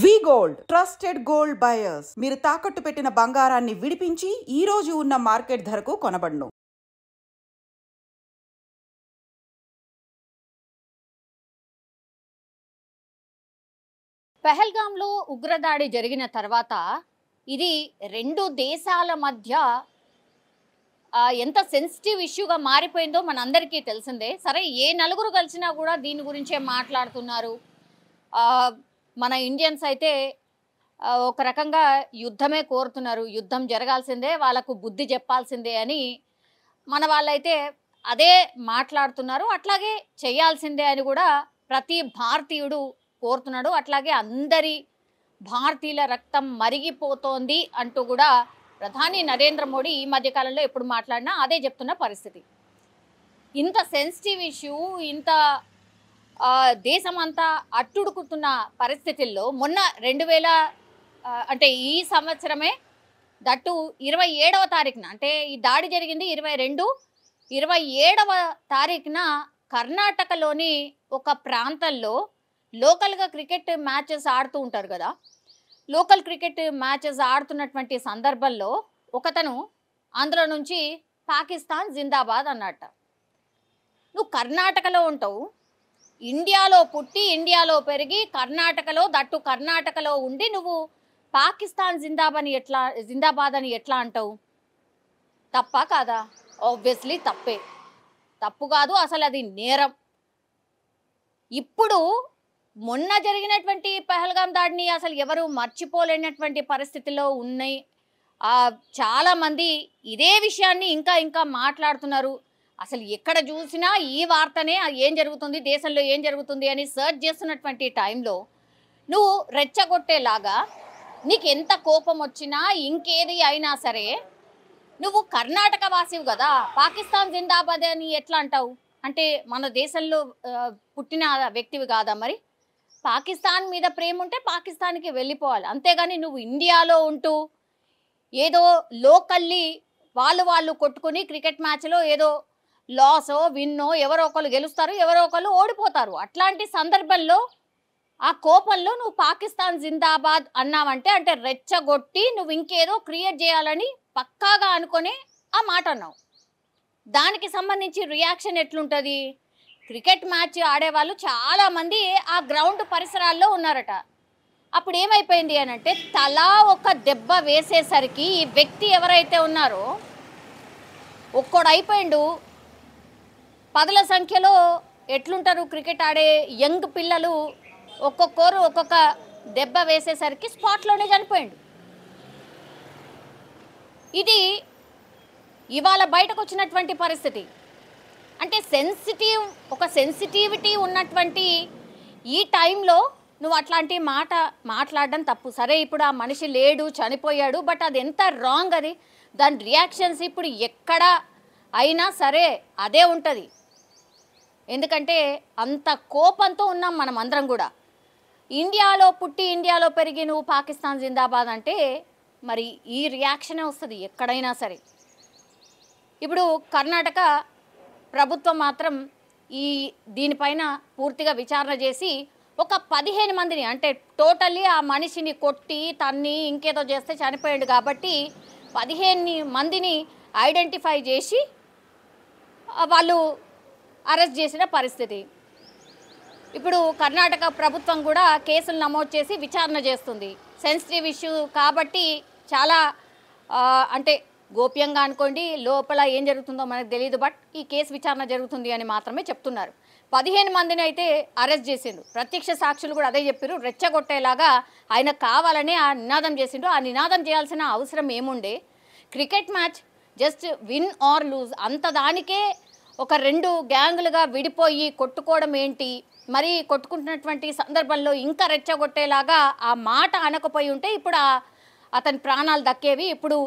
వి gold trusted gold buyers. మీరు తాకట్టు పెట్టిన బంగారాన్ని విడిపించి ఈ రోజు ఉన్న మార్కెట్ ధరకు కొనబడును. పెహల్గాంలో ఉగ్రదాడి జరిగిన తర్వాత ఇది రెండు దేశాల మధ్య ఎంత సెన్సిటివ్ ఇష్యూగా మారిపోయిందో మనందరికీ తెలిసిందే. సరే, ఏ నలుగురు కలిసినా కూడా దీని గురించే మాట్లాడుతున్నారు. మన ఇండియన్స్ అయితే ఒక రకంగా యుద్ధమే కోరుతున్నారు. యుద్ధం జరగాల్సిందే, వాళ్ళకు బుద్ధి చెప్పాల్సిందే అని మన వాళ్ళైతే అదే మాట్లాడుతున్నారు. అట్లాగే చేయాల్సిందే అని కూడా ప్రతి భారతీయుడు కోరుతున్నాడు. అట్లాగే అందరి భారతీయుల రక్తం మరిగిపోతోంది అంటూ కూడా ప్రధాని నరేంద్ర మోడీ ఈ మధ్యకాలంలో ఎప్పుడు మాట్లాడినా అదే చెప్తున్న పరిస్థితి. ఇంత సెన్సిటివ్ ఇష్యూ, ఇంత దేశమంతా అట్టుడుకుతున్న పరిస్థితుల్లో మొన్న 2000 అంటే ఈ సంవత్సరమే దట్టు 27వ తారీఖున, అంటే ఈ దాడి జరిగింది 27వ తారీఖున కర్ణాటకలోని ఒక ప్రాంతంలో లోకల్గా క్రికెట్ మ్యాచెస్ ఆడుతూ ఉంటారు కదా. లోకల్ క్రికెట్ మ్యాచెస్ ఆడుతున్నటువంటి సందర్భంలో ఒకతను అందులో నుంచి పాకిస్తాన్ జిందాబాద్ అన్నట్ట. నువ్వు కర్ణాటకలో ఉంటావు, ఇండియాలో పుట్టి ఇండియాలో పెరిగి కర్ణాటకలో ఉండి నువ్వు పాకిస్తాన్ జిందాబాద్ అని ఎట్లా అంటావు? తప్పా కాదా? ఆబ్వియస్లీ తప్పే. తప్పు కాదు, అసలు అది నేరం. ఇప్పుడు మొన్న జరిగినటువంటి పెహల్గాం దాడిని అసలు ఎవరు మర్చిపోలేనటువంటి పరిస్థితిలో ఉన్నాయి. చాలామంది ఇదే విషయాన్ని ఇంకా మాట్లాడుతున్నారు. అసలు ఎక్కడ చూసినా ఈ వార్తనే, ఏం జరుగుతుంది దేశంలో, ఏం జరుగుతుంది అని సర్చ్ చేస్తున్నటువంటి టైంలో నువ్వు రెచ్చగొట్టేలాగా నీకు ఎంత కోపం వచ్చినా ఇంకేది అయినా సరే నువ్వు కర్ణాటక వాసివి కదా, పాకిస్తాన్ జిందాబాద్ అని ఎట్లా అంటావు? అంటే మన దేశంలో పుట్టిన వ్యక్తివి కాదా? మరి పాకిస్తాన్ మీద ప్రేమ ఉంటే పాకిస్తాన్కి వెళ్ళిపోవాలి, అంతేగాని నువ్వు ఇండియాలో ఉంటూ ఏదో లోకల్లీ వాళ్ళు కొట్టుకుని క్రికెట్ మ్యాచ్లో ఏదో లాసో విన్నో ఎవరో ఒకరు గెలుస్తారు, ఎవరో ఒకరు ఓడిపోతారు. అట్లాంటి సందర్భంలో ఆ కోపంలో నువ్వు పాకిస్తాన్ జిందాబాద్ అన్నావంటే అంటే రెచ్చగొట్టి నువ్వు ఇంకేదో క్రియేట్ చేయాలని పక్కాగా అనుకొని ఆ మాట అన్నావు. దానికి సంబంధించి రియాక్షన్ ఎట్లుంటుంది? క్రికెట్ మ్యాచ్ ఆడేవాళ్ళు చాలామంది ఆ గ్రౌండ్ పరిసరాల్లో ఉన్నారట. అప్పుడు ఏమైపోయింది అని అంటే తలా ఒక దెబ్బ వేసేసరికి ఈ వ్యక్తి ఎవరైతే ఉన్నారో ఒక్కడు అయిపోయిండు. పదుల సంఖ్యలో ఎట్లుంటారు క్రికెట్ ఆడే యంగ్ పిల్లలు, ఒక్కొక్కరు ఒక్కొక్క దెబ్బ వేసేసరికి స్పాట్లోనే చనిపోయిండు. ఇది ఇవాళ బయటకు వచ్చినటువంటి పరిస్థితి. అంటే సెన్సిటివిటీ ఉన్నటువంటి ఈ టైంలో నువ్వు అట్లాంటి మాట మాట్లాడడం తప్పు. సరే, ఇప్పుడు ఆ మనిషి లేడు, చనిపోయాడు, బట్ అది ఎంత రాంగ్ అది. దాని రియాక్షన్స్ ఇప్పుడు ఎక్కడ అయినా సరే అదే ఉంటుంది. ఎందుకంటే అంత కోపంతో ఉన్నాం మనం అందరం కూడా. ఇండియాలో పుట్టి ఇండియాలో పెరిగి నువ్వు పాకిస్తాన్ జిందాబాద్ అంటే మరి ఈ రియాక్షనే వస్తుంది ఎక్కడైనా సరే. ఇప్పుడు కర్ణాటక ప్రభుత్వం మాత్రం దీనిపైన పూర్తిగా విచారణ చేసి ఒక 15 మందిని, అంటే టోటల్లీ ఆ మనిషిని కొట్టి తన్ని ఇంకేదో చేస్తే చనిపోయాడు కాబట్టి 15 మందిని ఐడెంటిఫై చేసి వాళ్ళు అరెస్ట్ చేసిన పరిస్థితి. ఇప్పుడు కర్ణాటక ప్రభుత్వం కూడా కేసులు నమోదు చేసి విచారణ చేస్తుంది. సెన్సిటివ్ ఇష్యూ కాబట్టి చాలా అంటే గోప్యంగా అనుకోండి, లోపల ఏం జరుగుతుందో మనకు తెలియదు, బట్ ఈ కేసు విచారణ జరుగుతుంది అని మాత్రమే చెప్తున్నారు. 15 మందిని అయితే అరెస్ట్ చేసిండు. ప్రత్యక్ష సాక్షులు కూడా అదే చెప్పారు. రెచ్చగొట్టేలాగా ఆయన కావాలని ఆ నినాదం చేసిండు. ఆ నినాదం చేయాల్సిన అవసరం ఏముండే? Cricket match just win or lose, అంత దానికే ఒక 2 గ్యాంగులుగా విడిపోయి కొట్టుకోవడం ఏంటి? మరి కొట్టుకుంటున్నటువంటి సందర్భంలో ఇంకా రెచ్చగొట్టేలాగా ఆ మాట అనకపోయి ఉంటే ఇప్పుడు అతని ప్రాణాలు దక్కేవి. ఇప్పుడు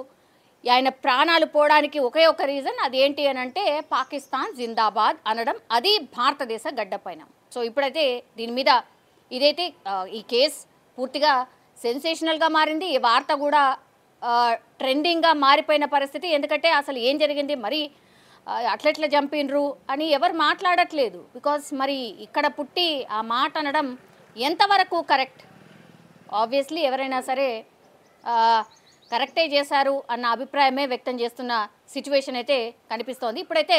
ఆయన ప్రాణాలు పోవడానికి ఒకే ఒక రీజన్, అదేంటి అని అంటే పాకిస్తాన్ జిందాబాద్ అనడం, అది భారతదేశ గడ్డపైన. సో ఇప్పుడైతే దీని మీద ఇదైతే ఈ కేసు పూర్తిగా సెన్సేషనల్గా మారింది. ఈ వార్త కూడా ట్రెండింగ్గా మారిపోయిన పరిస్థితి. ఎందుకంటే అసలు ఏం జరిగింది, మరి అట్లెట్లా చంపినరు అని ఎవరు మాట్లాడట్లేదు. బికాస్ మరి ఇక్కడ పుట్టి ఆ మాట అనడం ఎంతవరకు కరెక్ట్? ఆబ్వియస్లీ ఎవరైనా సరే ఆ, కరెక్టే చేశారు అన్న అభిప్రాయమే వ్యక్తం చేస్తున్న సిచ్యువేషన్ అయితే కనిపిస్తోంది. ఇప్పుడైతే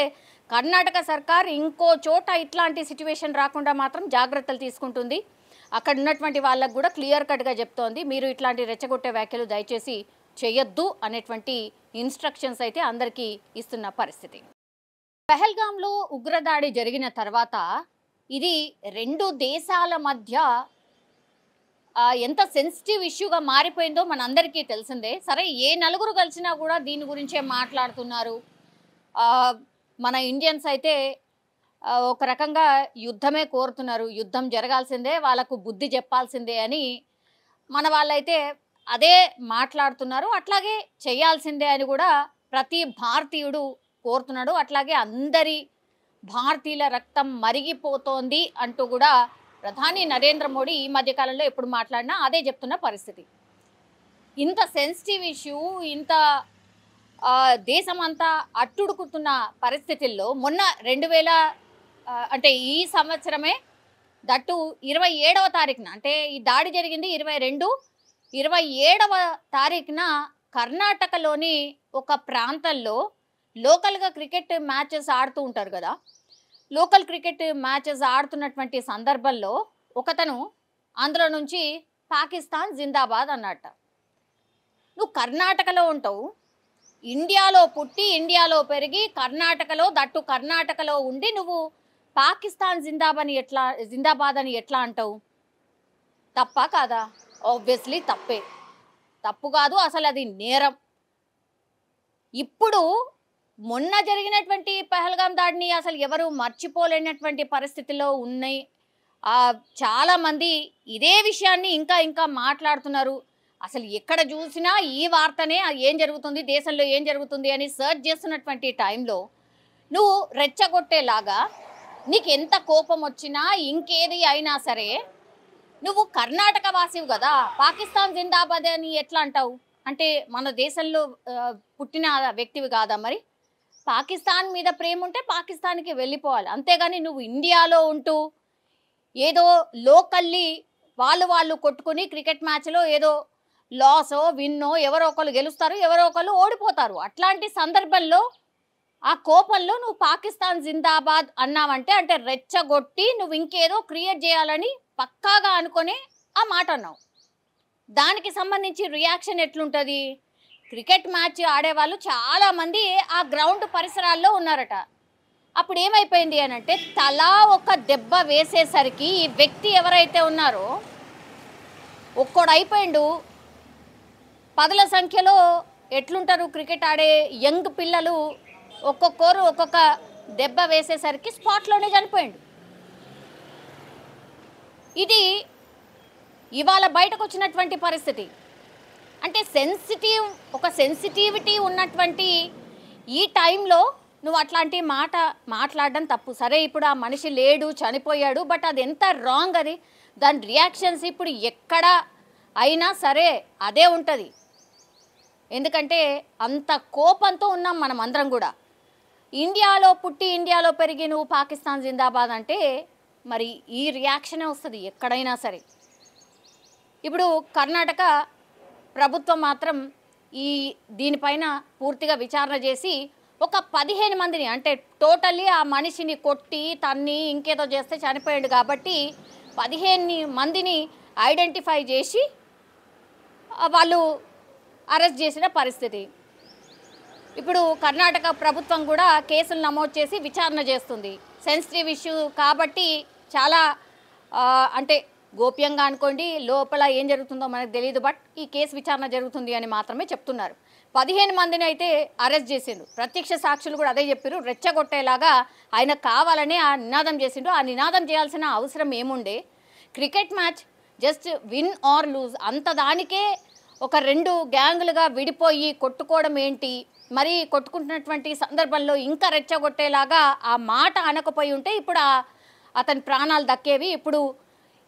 కర్ణాటక సర్కార్ ఇంకో చోట ఇట్లాంటి సిచ్యువేషన్ రాకుండా మాత్రం జాగ్రత్తలు తీసుకుంటుంది. అక్కడ ఉన్నటువంటి వాళ్ళకు కూడా క్లియర్ కట్గా చెప్తోంది, మీరు ఇట్లాంటి రెచ్చగొట్టే వ్యాఖ్యలు దయచేసి చేయొద్దు అనేటువంటి ఇన్స్ట్రక్షన్స్ అయితే అందరికీ ఇస్తున్న పరిస్థితి. పెహల్గాంలో ఉగ్రదాడి జరిగిన తర్వాత ఇది రెండు దేశాల మధ్య ఎంత సెన్సిటివ్ ఇష్యూగా మారిపోయిందో మనందరికీ తెలిసిందే. సరే, ఏ నలుగురు కలిసినా కూడా దీని గురించే మాట్లాడుతున్నారు. మన ఇండియన్స్ అయితే ఒక రకంగా యుద్ధమే కోరుతున్నారు, యుద్ధం జరగాల్సిందే, వాళ్ళకు బుద్ధి చెప్పాల్సిందే అని మన వాళ్ళైతే అదే మాట్లాడుతున్నారు. అట్లాగే చేయాల్సిందే అని కూడా ప్రతి భారతీయుడు కోరుతున్నాడు. అట్లాగే అందరి భారతీయుల రక్తం మరిగిపోతోంది అంటూ కూడా ప్రధాని నరేంద్ర మోడీ ఈ మధ్యకాలంలో ఎప్పుడు మాట్లాడినా అదే చెప్తున్న పరిస్థితి. ఇంత సెన్సిటివ్ ఇష్యూ, ఇంత దేశమంతా అట్టుడుకుతున్న పరిస్థితుల్లో మొన్న 2000 అంటే ఈ సంవత్సరమే దట్టు 27వ తారీఖున, అంటే ఈ దాడి జరిగింది 27వ తారీఖున కర్ణాటకలోని ఒక ప్రాంతంలో లోకల్గా క్రికెట్ మ్యాచెస్ ఆడుతూ ఉంటారు కదా. లోకల్ క్రికెట్ మ్యాచెస్ ఆడుతున్నటువంటి సందర్భంలో ఒకతను అందులో నుంచి పాకిస్తాన్ జిందాబాద్ అన్నట్ట. నువ్వు కర్ణాటకలో ఉంటావు, ఇండియాలో పుట్టి ఇండియాలో పెరిగి కర్ణాటకలో ఉండి నువ్వు పాకిస్తాన్ జిందాబాద్ అని ఎట్లా అంటావు? తప్పా కాదా? ఆబ్వియస్లీ తప్పే. తప్పు కాదు, అసలు అది నేరం. ఇప్పుడు మొన్న జరిగినటువంటి పహల్గాం దాడిని అసలు ఎవరు మర్చిపోలేనటువంటి పరిస్థితిలో ఉన్నాయి. చాలామంది ఇదే విషయాన్ని ఇంకా మాట్లాడుతున్నారు. అసలు ఎక్కడ చూసినా ఈ వార్తనే, ఏం జరుగుతుంది దేశంలో, ఏం జరుగుతుంది అని సర్చ్ చేస్తున్నటువంటి టైంలో నువ్వు రెచ్చగొట్టేలాగా నీకు ఎంత కోపం వచ్చినా ఇంకేది అయినా సరే నువ్వు కర్ణాటక వాసివి కదా, పాకిస్తాన్ జిందాబాద్ అని ఎట్లా అంటావు? అంటే మన దేశంలో పుట్టిన వ్యక్తివి కాదా? మరి పాకిస్తాన్ మీద ప్రేమ ఉంటే పాకిస్తాన్కి వెళ్ళిపోవాలి, అంతేగాని నువ్వు ఇండియాలో ఉంటూ ఏదో లోకల్లీ వాళ్ళు కొట్టుకుని క్రికెట్ మ్యాచ్లో ఏదో లాసో విన్నో ఎవరో ఒకళ్ళు గెలుస్తారు, ఎవరో ఒకళ్ళు ఓడిపోతారు. అట్లాంటి సందర్భంలో ఆ కోపంలో నువ్వు పాకిస్తాన్ జిందాబాద్ అన్నావంటే అంటే రెచ్చగొట్టి నువ్వు ఇంకేదో క్రియేట్ చేయాలని పక్కాగా అనుకొని ఆ మాట అన్నావు. దానికి సంబంధించి రియాక్షన్ ఎట్లుంటుంది? క్రికెట్ మ్యాచ్ ఆడేవాళ్ళు చాలామంది ఆ గ్రౌండ్ పరిసరాల్లో ఉన్నారట. అప్పుడు ఏమైపోయింది అని అంటే తలా ఒక దెబ్బ వేసేసరికి ఈ వ్యక్తి ఎవరైతే ఉన్నారో ఒక్కడైపోయిండు. పదుల సంఖ్యలో ఎట్లుంటారు క్రికెట్ ఆడే యంగ్ పిల్లలు, ఒక్కొక్కరు ఒక్కొక్క దెబ్బ వేసేసరికి స్పాట్లోనే చనిపోయిండు. ఇది ఇవాళ బయటకు వచ్చినటువంటి పరిస్థితి. అంటే సెన్సిటివిటీ ఉన్నటువంటి ఈ టైంలో నువ్వు అట్లాంటి మాట మాట్లాడడం తప్పు. సరే, ఇప్పుడు ఆ మనిషి లేడు, చనిపోయాడు, బట్ అది ఎంత రాంగ్ అది. దాని రియాక్షన్స్ ఇప్పుడు ఎక్కడ అయినా సరే అదే ఉంటుంది. ఎందుకంటే అంత కోపంతో ఉన్నాం మనం అందరం కూడా. ఇండియాలో పుట్టి ఇండియాలో పెరిగి నువ్వు పాకిస్తాన్ జిందాబాద్ అంటే మరి ఈ రియాక్షనే వస్తుంది ఎక్కడైనా సరే. ఇప్పుడు కర్ణాటక ప్రభుత్వం మాత్రం దీనిపైన పూర్తిగా విచారణ చేసి ఒక 15 మందిని, అంటే టోటల్లీ ఆ మనిషిని కొట్టి తన్ని ఇంకేదో చేస్తే చనిపోయాడు కాబట్టి 15 మందిని ఐడెంటిఫై చేసి వాళ్ళు అరెస్ట్ చేసిన పరిస్థితి. ఇప్పుడు కర్ణాటక ప్రభుత్వం కూడా కేసులు నమోదు చేసి విచారణ చేస్తుంది. సెన్సిటివ్ ఇష్యూ కాబట్టి చాలా అంటే గోప్యంగా అనుకోండి, లోపల ఏం జరుగుతుందో మనకు తెలియదు, బట్ ఈ కేసు విచారణ జరుగుతుంది అని మాత్రమే చెప్తున్నారు. 15 మందిని అయితే అరెస్ట్ చేసిండు. ప్రత్యక్ష సాక్షులు కూడా అదే చెప్పారు, రెచ్చగొట్టేలాగా ఆయన కావాలని ఆ నినాదం చేసిండు. ఆ నినాదం చేయాల్సిన అవసరం ఏముండే? Cricket match just win or lose, అంత దానికే ఒక 2 గ్యాంగులుగా విడిపోయి కొట్టుకోవడం ఏంటి? మరి కొట్టుకుంటున్నటువంటి సందర్భంలో ఇంకా రెచ్చగొట్టేలాగా ఆ మాట అనకపోయి ఉంటే ఇప్పుడు అతని ప్రాణాలు దక్కేవి. ఇప్పుడు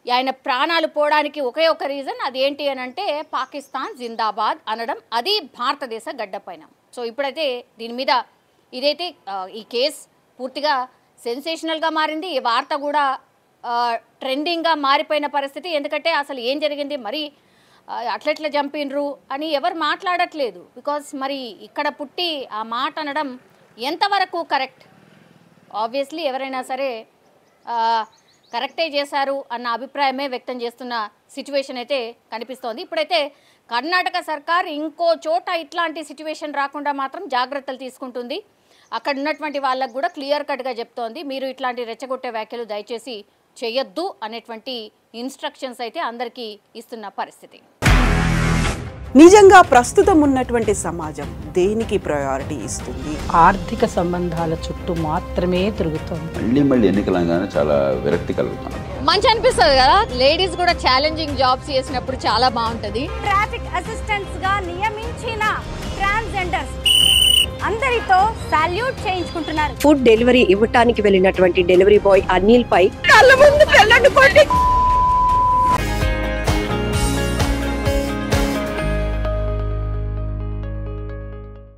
ఆయన ప్రాణాలు పోవడానికి ఒకే ఒక రీజన్, అదేంటి అని అంటే పాకిస్తాన్ జిందాబాద్ అనడం, అది భారతదేశ గడ్డపైన. సో ఇప్పుడైతే దీని మీద ఇదైతే ఈ కేసు పూర్తిగా సెన్సేషనల్గా మారింది. ఈ వార్త కూడా ట్రెండింగ్గా మారిపోయిన పరిస్థితి. ఎందుకంటే అసలు ఏం జరిగింది, మరి అట్లెట్లా చంపినరు అని ఎవరు మాట్లాడట్లేదు. బికాస్ మరి ఇక్కడ పుట్టి ఆ మాట అనడం ఎంతవరకు కరెక్ట్? ఆబ్వియస్లీ ఎవరైనా సరే కరెక్టే చేశారు అన్న అభిప్రాయమే వ్యక్తం చేస్తున్న సిచ్యువేషన్ అయితే కనిపిస్తోంది. ఇప్పుడైతే కర్ణాటక సర్కార్ ఇంకో చోట ఇట్లాంటి సిచ్యువేషన్ రాకుండా మాత్రం జాగ్రత్తలు తీసుకుంటుంది. అక్కడ ఉన్నటువంటి వాళ్ళకు కూడా క్లియర్ కట్గా చెప్తోంది, మీరు ఇట్లాంటి రెచ్చగొట్టే వ్యాఖ్యలు దయచేసి చేయొద్దు అనేటువంటి ఇన్స్ట్రక్షన్స్ అయితే అందరికీ ఇస్తున్న పరిస్థితి. నిజంగా ప్రస్తుతం ఉన్నటువంటి సమాజం దేనికి ప్రయారిటీ ఇస్తుంది? ఆర్థిక సంబంధాల చుట్టూ మాత్రమే తిరుగుతుంది. మళ్ళీ ఎన్నికలంగానే చాలా విరక్తి కలుగుతాను. మంచి అనిపిస్తుంది కదా, లేడీస్ కూడా ఛాలెంజింగ్ జాబ్స్ చేసినప్పుడు చాలా బాగుంటది. ట్రాఫిక్ అసిస్టెంట్స్ గా నియమించిన ట్రాన్స్జెండర్స్ అందరితో సాల్యూట్ చేయించుకుంటున్నారు. ఫుడ్ డెలివరీ ఇవ్వటానికి వెళ్ళినటువంటి డెలివరీ బాయ్ అనిల్ పై కళ్ళ ముందు పెళ్ళండి